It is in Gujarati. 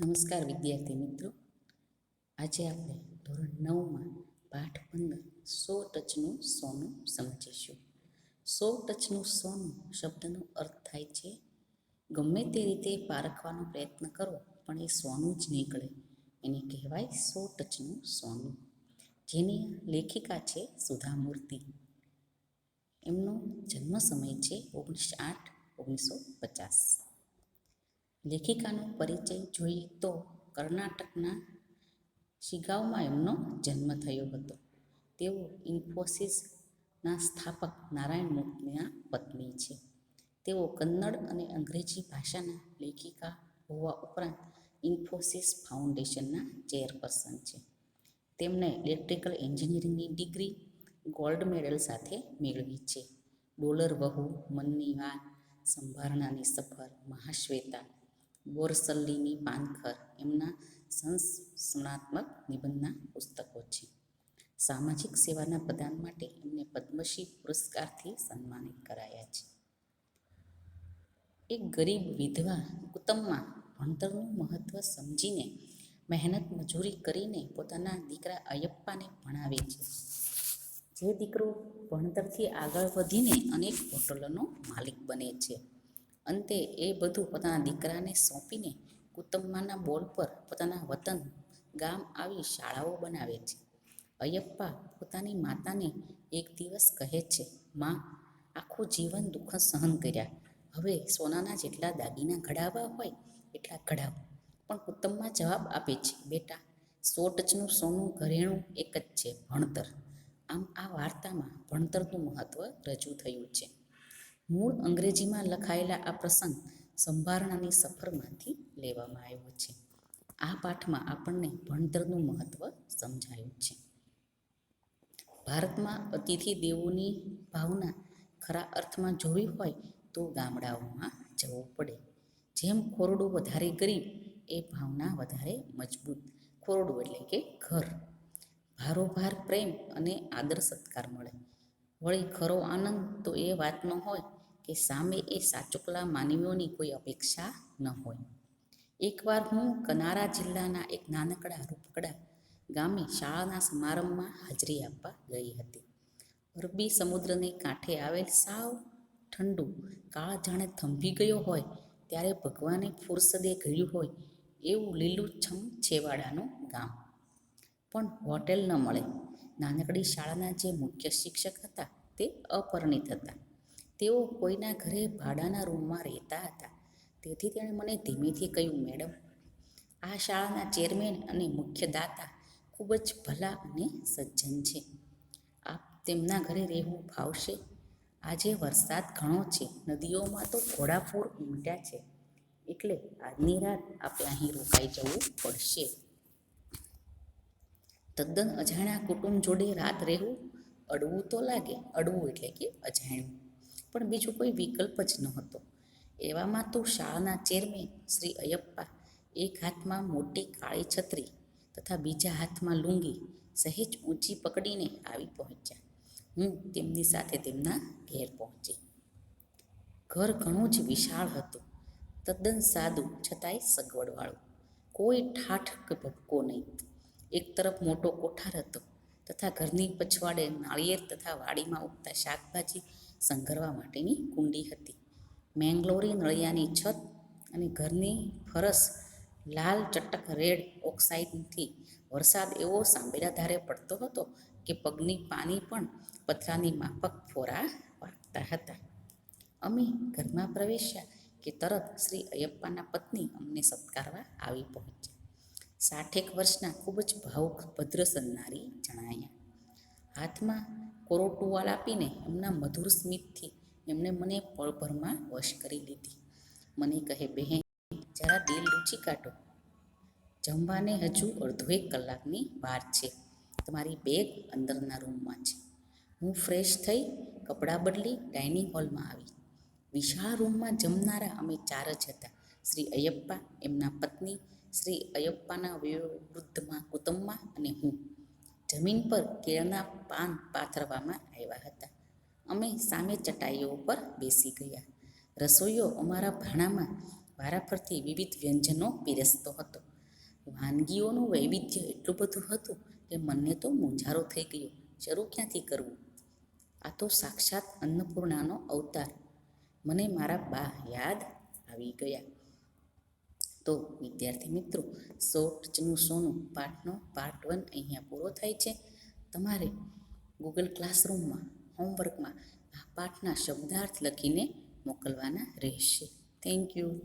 નમસ્કાર વિદ્યાર્થી મિત્રો. આજે આપણે ધોરણ 9માં પાઠ 15 સો ટચનું સોનું સમજીશું. સો ટચનું સોનું શબ્દનો અર્થ થાય છે ગમે તે રીતે પારખવાનો પ્રયત્ન કરો પણ એ સોનું જ નીકળે, એને કહેવાય સો ટચનું સોનું. જેની લેખિકા છે સુધા મૂર્તિ. એમનો જન્મ સમય છે 19/8/1950. લેખિકાનો પરિચય જોઈએ તો કર્ણાટકના શિગાવમાં એમનો જન્મ થયો હતો. તેઓ ઇન્ફોસિસના સ્થાપક નારાયણ મૂર્તિના પત્ની છે. તેઓ કન્નડ અને અંગ્રેજી ભાષાના લેખિકા હોવા ઉપરાંત ઇન્ફોસિસ ફાઉન્ડેશનના ચેરપર્સન છે. તેમણે ઇલેક્ટ્રિકલ એન્જિનિયરિંગની ડિગ્રી ગોલ્ડ મેડલ સાથે મેળવી છે. ડોલર વહુ, મનની વાત, સંભારણાની સફર, મહાશ્વેતા, બોરસલ્લીની પાનખર એમના સંસ્મરણાત્મક નિબંધના પુસ્તકો છે. સામાજિક સેવાના પ્રદાન માટે એમને પદ્મશ્રી પુરસ્કારથી સન્માનિત કરાયા છે. એક ગરીબ વિધવા કુટુંબમાં ભણતરનું મહત્વ સમજીને મહેનત મજૂરી કરીને પોતાના દીકરા અયપ્પાને ભણાવે છે. જે દીકરો ભણતરથી આગળ વધીને અનેક હોટલોનો માલિક બને છે. અંતે એ બધું પોતાના દીકરાને સોંપીને કુટુંબમાંના બોર્ડ પર પોતાના વતન ગામ આવી શાળાઓ બનાવે છે. અયપ્પા પોતાની માતાને એક દિવસ કહે છે, માં, આખું જીવન દુઃખ સહન કર્યા, હવે સોનાના જેટલા દાગીના ઘડાવવા હોય એટલા ઘડાવો. પણ કુટુંબમાં જવાબ આપે છે, બેટા, 100 ટચનું સોનું ઘરેણું એક જ છે, ભણતર. આમ આ વાર્તામાં ભણતરનું મહત્વ રજૂ થયું છે. મૂળ અંગ્રેજીમાં લખાયેલા આ પ્રસંગ સંભારણાની સફરમાંથી લેવામાં આવ્યો છે. આ પાઠમાં આપણને ભણતરનું મહત્વ સમજાયું છે. ભારતમાં અતિથિ દેવોની ભાવના ખરા અર્થમાં જોવી હોય તો ગામડાઓમાં જવું પડે. જેમ ખોરડું વધારે ગરીબ એ ભાવના વધારે મજબૂત. ખોરડું એટલે કે ઘર. ભારોભાર પ્રેમ અને આદર સત્કાર મળે. વળી ખરો આનંદ તો એ વાતનો હોય કે સામે એ સાચુકલા માનવીઓની કોઈ અપેક્ષા ન હોય. એકવાર હું કનારા જિલ્લાના એક નાનકડા રૂપકડા ગામે શાળાના સમારંભમાં હાજરી આપવા ગઈ હતી. અરબી સમુદ્રને કાંઠે આવેલ સાવ ઠંડુ કાળ જાણે થંભી ગયો હોય ત્યારે ભગવાને ફુરસદે ઘડ્યું હોય એવું લીલુંછમ છેવાડાનું ગામ. પણ હોટેલ ન મળે. નાનકડી શાળાના જે મુખ્ય શિક્ષક હતા તે અપરિણિત હતા. તેઓ કોઈના ઘરે ભાડાના રૂમમાં રહેતા હતા. તેથી તેણે મને ધીમેથી કહ્યું, મેડમ, આ શાળાના ચેરમેન અને મુખ્ય દાતા ખૂબ જ ભલા અને સજ્જન છે. આપ તેમના ઘરે રહેવું ફાવશે? આજે વરસાદ ઘણો છે, નદીઓમાં તો ઘોડાપૂર ઉમટ્યા છે, એટલે આજની રાત આપણે અહીં રોકાઈ જવું પડશે. તદ્દન અજાણ્યા કુટુંબ જોડે રાત રહેવું અડવું તો લાગે. અડવું એટલે કે અજાણ્યું. પણ બીજો કોઈ વિકલ્પ જ નહોતો. એવામાં તો શાળાના ચેરમેન શ્રી અયપ્પા એક હાથમાં મોટી કાળી છત્રી તથા બીજા હાથમાં લુંગી સહેજ ઊંચી પકડીને આવી પહોંચ્યા. હું તેમની સાથે તેમના ઘેર પહોંચી. ઘર ઘણું જ વિશાળ હતું. તદ્દન સાદું છતાંય સગવડવાળું. કોઈ ઠાઠ કે ભપકો નહીં. એક તરફ મોટો કોઠાર હતો તથા ઘરની પછવાડે નાળિયેર તથા વાડીમાં ઉગતા શાકભાજી સંઘરવા માટેની કુંડી હતી. મેંગ્લોરી નળિયાની છત અને ઘરની ફરસ લાલ ચટક રેડ ઓક્સાઇડથી વરસાદ એવો સાંભેલા ધારે પડતો હતો કે પગની પાની પણ પથરાની માફક ફોરા વાગતા હતા. અમે ઘરમાં પ્રવેશ્યા કે તરત શ્રી અયપ્પાના પત્ની અમને સત્કારવા આવી પહોંચ્યા. 60 વર્ષના ખૂબ જ ભાવુક ભદ્રસન નારી જણાયા. હાથમાં કોરો ટુવાલ આપીને એમના મધુર સ્મિતથી એમણે મને પળભરમાં વશ કરી લીધી. મને કહે, બહેન, જરા દિલ લૂછી કાઢો. જમવાને હજુ અડધો 1 કલાકની વાર છે. તમારી બેગ અંદરના રૂમમાં છે. હું ફ્રેશ થઈ કપડાં બદલી ડાઇનિંગ હોલમાં આવી. વિશાળ રૂમમાં જમનારા અમે 4 જ હતા. શ્રી અયપ્પા, એમના પત્ની, શ્રી અયપ્પાના વયોવૃદ્ધ કુટુંબમાં અને હું. જમીન પર કેળના પાન પાથરવામાં આવ્યા હતા. અમે સામે ચટાઈઓ પર બેસી ગયા. રસોઈયો અમારા ભાણામાં વારાફરતી વિવિધ વ્યંજનો પીરસતો હતો. વાનગીઓનું વૈવિધ્ય એટલું બધું હતું કે મને તો મૂંઝારો થઈ ગયો. શરૂ ક્યાંથી કરવું? આ તો સાક્ષાત અન્નપૂર્ણાનો અવતાર. મને મારા બા યાદ આવી ગયા. તો વિદ્યાર્થી મિત્રો, 100 ટચનું સોનું પાઠનો પાર્ટ 1 અહીંયા પૂરો થાય છે. તમારે ગૂગલ ક્લાસરૂમમાં હોમવર્કમાં આ પાઠના શબ્દાર્થ લખીને મોકલવાના રહેશે. Thank you.